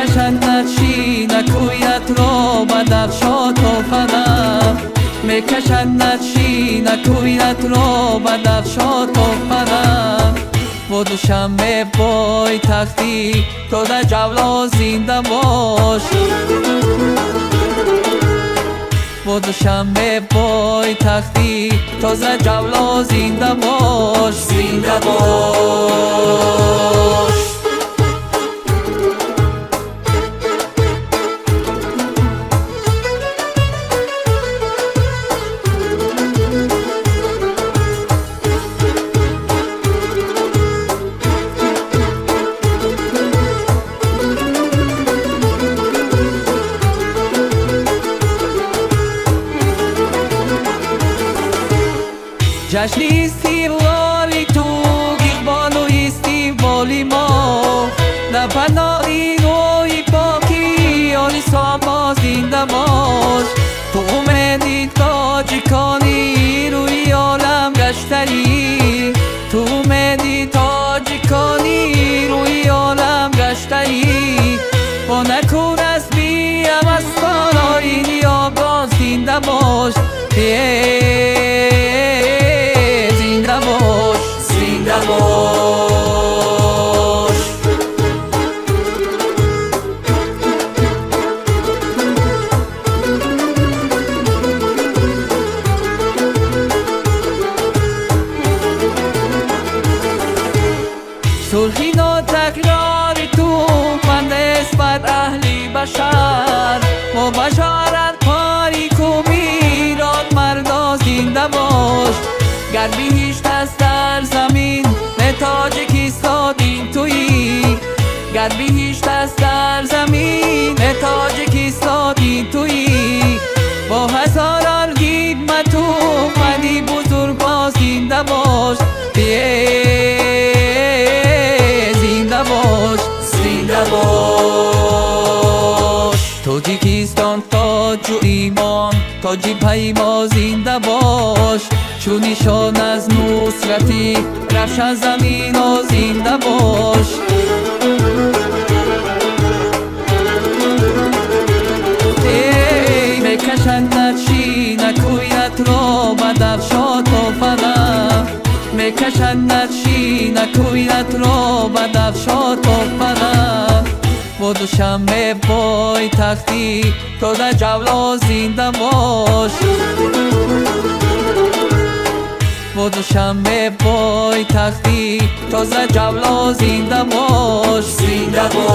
میکشندت شینکویت رو بدخشات و فنم میکشندت شینکویت رو بدخشات و فنم و دوشنبه پای تختی تو در جولا زنده باش و دوشنبه پای تختی تو در جولا زنده باش زنده باش جشن استقلالی تو اقبال و استقبالی ما در پناهی روی پاکی آلی ساما زنده باش تو اومدی تاجیکانی روی عالم گشتری تو اومدی تاجیکانی روی عالم گشتری با نکن از بیم از کارایی آگاه زنده باش زنده باش زنده باش صلحی تکراری تو من نسبت اهلی بشر و بشارت پاری کو میران مردا زنده باش گر بهشت است در زمین نه تاجیکستان تویی گر بهشت است در زمین نه تاجیکستان تویی با هزاران خدمت اومدی بزرگا زنده باش زنده باش زنده باش تاجیکستان تاج و ایمان تاجی پیما زنده باش چون نشان از نصرتی رفشن زمین و زنده باش میکشندت شینکویت رو بدخشات و فنم میکشندت شینکویت رو بدخشات و فنم و دوشنبه پای تختی تو در جولا زنده باش و دوشنبه پای تختی تو در جولا زنده باش زنده باش